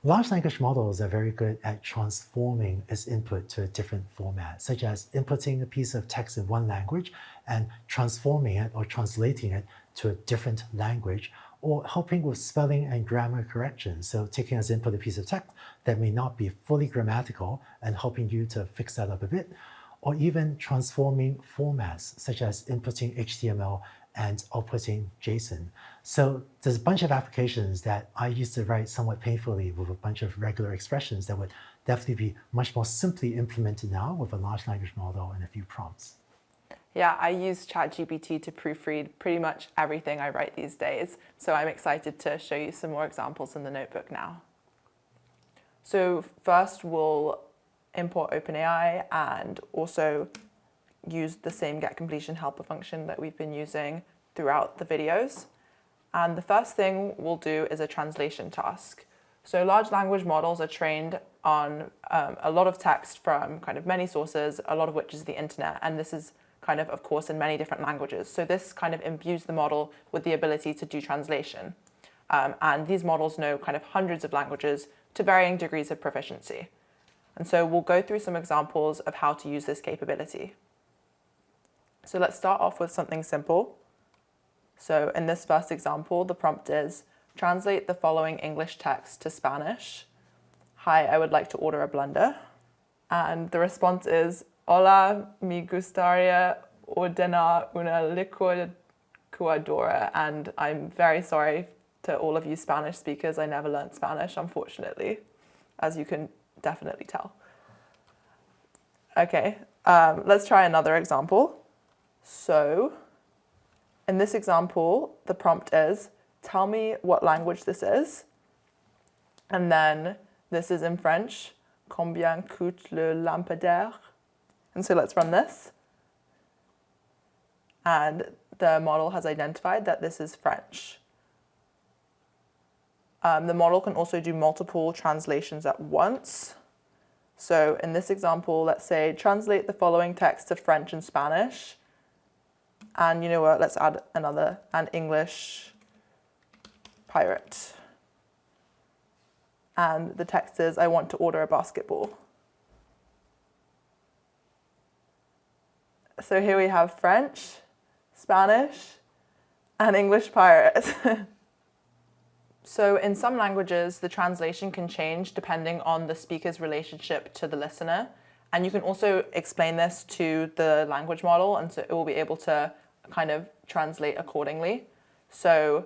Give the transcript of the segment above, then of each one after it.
Large language models are very good at transforming its input to a different format, such as inputting a piece of text in one language and transforming it or translating it to a different language, or helping with spelling and grammar correction. So taking as input a piece of text that may not be fully grammatical and helping you to fix that up a bit, or even transforming formats, such as inputting HTML and outputting JSON. So there's a bunch of applications that I used to write somewhat painfully with a bunch of regular expressions that would definitely be much more simply implemented now with a large language model and a few prompts. Yeah, I use ChatGPT to proofread pretty much everything I write these days, so I'm excited to show you some more examples in the notebook now. So first we'll import OpenAI and also use the same getCompletion helper function that we've been using throughout the videos. And the first thing we'll do is a translation task. So large language models are trained on a lot of text from kind of many sources, a lot of which is the internet, and this is kind of course, in many different languages. So this kind of imbues the model with the ability to do translation. And these models know kind of hundreds of languages to varying degrees of proficiency. And so we'll go through some examples of how to use this capability. So let's start off with something simple. So in this first example, the prompt is, translate the following English text to Spanish. Hi, I would like to order a blender. And the response is, hola, me gustaría ordenar una licuadora. And I'm very sorry to all of you Spanish speakers. I never learned Spanish, unfortunately, as you can definitely tell. Okay, let's try another example. So in this example, the prompt is, tell me what language this is. And then this is in French, combien coûte le lampadaire? And so let's run this. And the model has identified that this is French. The model can also do multiple translations at once. So in this example, let's say, translate the following text to French and Spanish. And you know what, let's add another, an English pirate. And the text is, I want to order a basketball. So here we have French, Spanish, and English pirate. So in some languages, the translation can change depending on the speaker's relationship to the listener. And you can also explain this to the language model, and so it will be able to kind of translate accordingly. So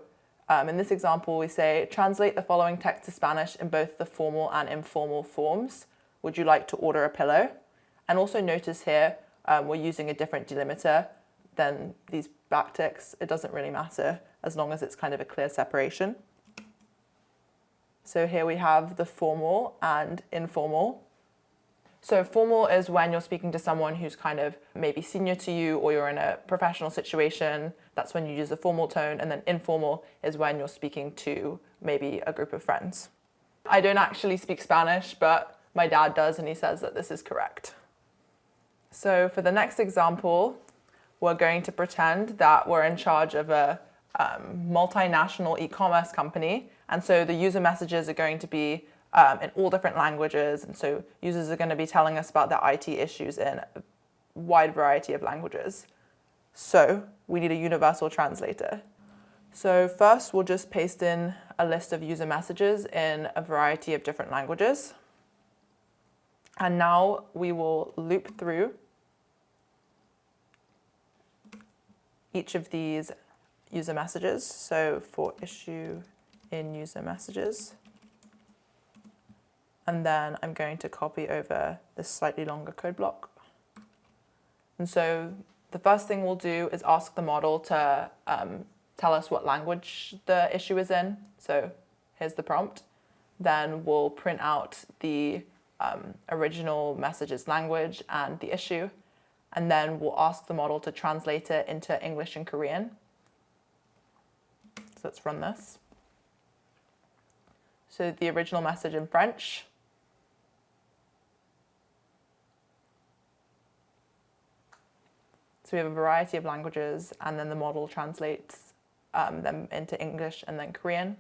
in this example, we say, translate the following text to Spanish in both the formal and informal forms. Would you like to order a pillow? And also notice here, we're using a different delimiter than these backticks. It doesn't really matter as long as it's kind of a clear separation. So here we have the formal and informal. So formal is when you're speaking to someone who's kind of maybe senior to you or you're in a professional situation. That's when you use the formal tone. And then informal is when you're speaking to maybe a group of friends. I don't actually speak Spanish, but my dad does, and he says that this is correct. So for the next example, we're going to pretend that we're in charge of a multinational e-commerce company. And so the user messages are going to be in all different languages. And so users are going to be telling us about their IT issues in a wide variety of languages. So we need a universal translator. So first, we'll just paste in a list of user messages in a variety of different languages. And now we will loop through each of these user messages. So for issue in user messages. And then I'm going to copy over this slightly longer code block. And so the first thing we'll do is ask the model to tell us what language the issue is in. So here's the prompt. Then we'll print out the original message's language and the issue. And then we'll ask the model to translate it into English and Korean. So let's run this. So the original message in French. So we have a variety of languages, and then the model translates them into English and then Korean.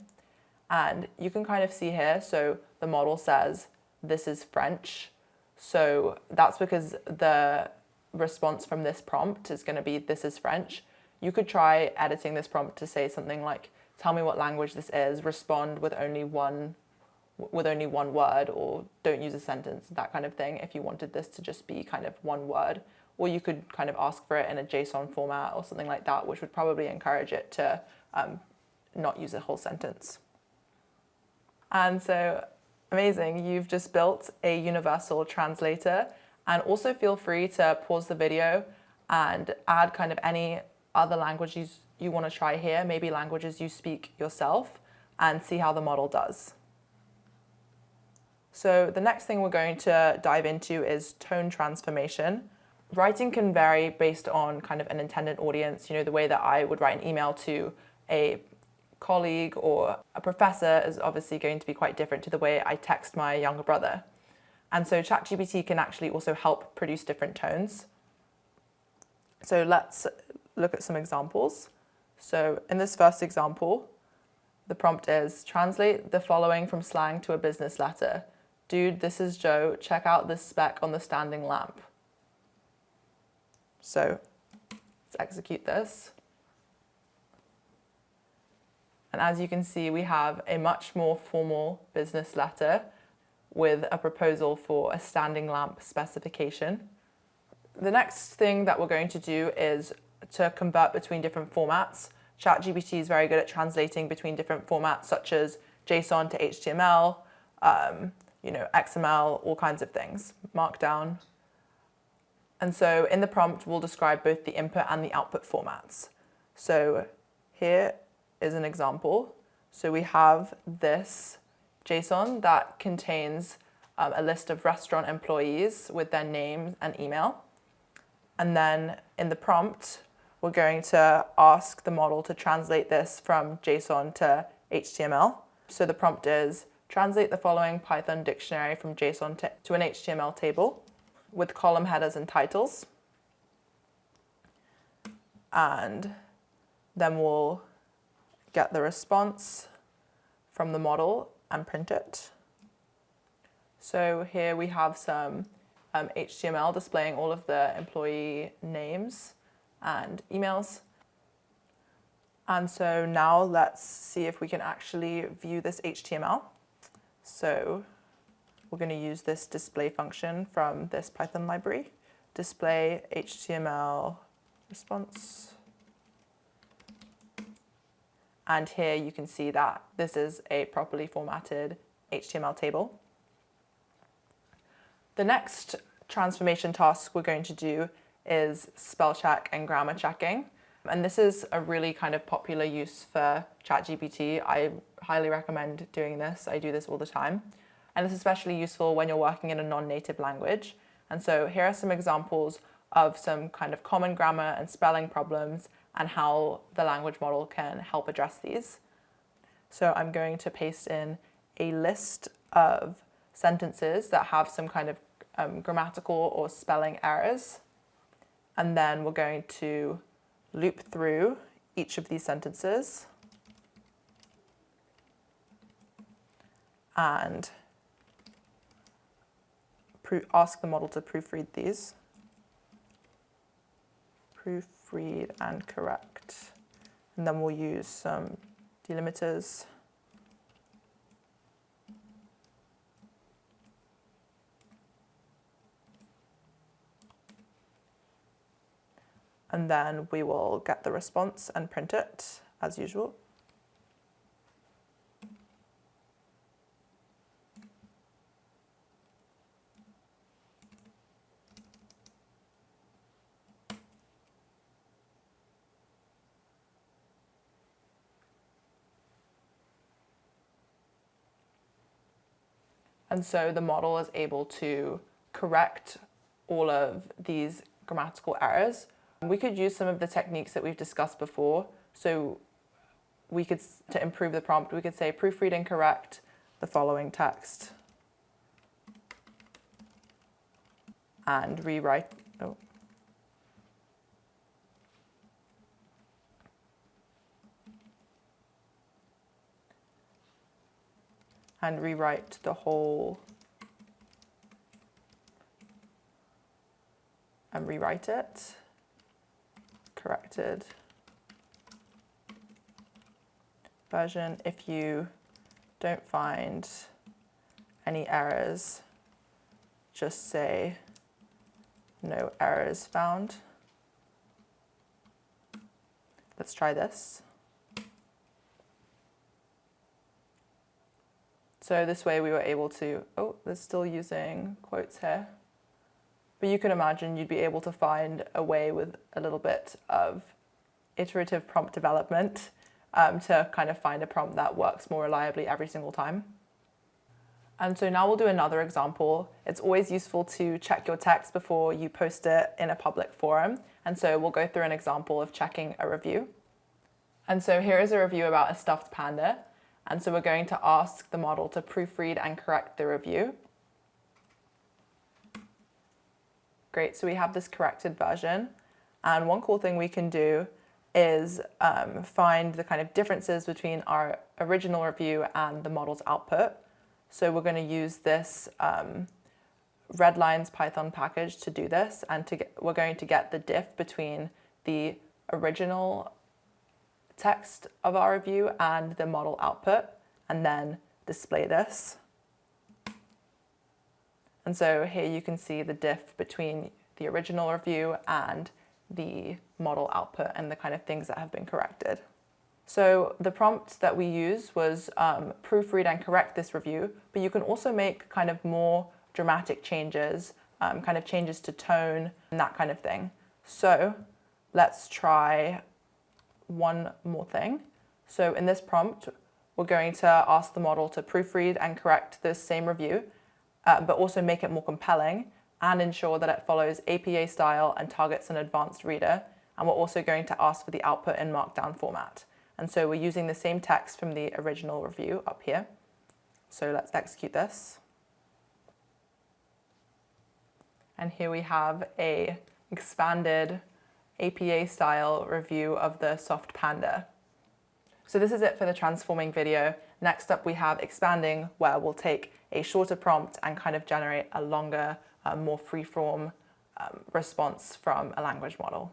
And you can kind of see here, so the model says, this is French. So that's because the response from this prompt is going to be, this is French. You could try editing this prompt to say something like, tell me what language this is, respond with only one word, or don't use a sentence, that kind of thing, if you wanted this to just be kind of one word. Or you could kind of ask for it in a JSON format or something like that, which would probably encourage it to not use a whole sentence. And so, amazing, you've just built a universal translator. And also feel free to pause the video and add kind of any other languages you want to try here, maybe languages you speak yourself, and see how the model does. So the next thing we're going to dive into is tone transformation. Writing can vary based on kind of an intended audience. You know, the way that I would write an email to a colleague or a professor is obviously going to be quite different to the way I text my younger brother. And so ChatGPT can actually also help produce different tones. So let's look at some examples. So in this first example, the prompt is, translate the following from slang to a business letter. Dude, this is Joe. Check out this spec on the standing lamp. So let's execute this. And as you can see, we have a much more formal business letter with a proposal for a standing lamp specification. The next thing that we're going to do is to convert between different formats. ChatGPT is very good at translating between different formats, such as JSON to HTML, XML, all kinds of things, Markdown. And so in the prompt, we'll describe both the input and the output formats. So here is an example. So we have this JSON that contains a list of restaurant employees with their names and email. And then in the prompt, we're going to ask the model to translate this from JSON to HTML. So the prompt is, translate the following Python dictionary from JSON to an HTML table with column headers and titles. And then we'll get the response from the model and print it. So here we have some HTML displaying all of the employee names and emails. And so now let's see if we can actually view this HTML. So we're going to use this display function from this Python library, display HTML response. And here you can see that this is a properly formatted HTML table. The next transformation task we're going to do is spell check and grammar checking. And this is a really kind of popular use for ChatGPT. I highly recommend doing this. I do this all the time. And it's especially useful when you're working in a non-native language. And so here are some examples of some kind of common grammar and spelling problems and how the language model can help address these. So I'm going to paste in a list of sentences that have some kind of grammatical or spelling errors. And then we're going to loop through each of these sentences and ask the model to proofread these. Proofread and correct. And then we'll use some delimiters. And then we will get the response and print it as usual. And so the model is able to correct all of these grammatical errors. We could use some of the techniques that we've discussed before. So we could, to improve the prompt, we could say proofread and correct the following text. And rewrite, and rewrite the whole and rewrite it, corrected version. If you don't find any errors, just say no errors found. Let's try this. So this way we were able to, oh, they're still using quotes here. But you can imagine you'd be able to find a way with a little bit of iterative prompt development to kind of find a prompt that works more reliably every single time. And so now we'll do another example. It's always useful to check your text before you post it in a public forum. And so we'll go through an example of checking a review. And so here is a review about a stuffed panda. And so we're going to ask the model to proofread and correct the review. Great, so we have this corrected version. And one cool thing we can do is find the kind of differences between our original review and the model's output. So we're going to use this redlines Python package to do this, and we're going to get the diff between the original text of our review and the model output, and then display this. And so here you can see the diff between the original review and the model output and the kind of things that have been corrected. So the prompt that we used was proofread and correct this review, but you can also make kind of more dramatic changes, kind of changes to tone and that kind of thing. So let's try one more thing. So in this prompt, we're going to ask the model to proofread and correct this same review, but also make it more compelling and ensure that it follows APA style and targets an advanced reader. And we're also going to ask for the output in Markdown format. And so we're using the same text from the original review up here. So let's execute this. And here we have an expanded APA style review of the soft panda. So this is it for the transforming video. Next up we have expanding, where we'll take a shorter prompt and kind of generate a longer, more free-form response from a language model.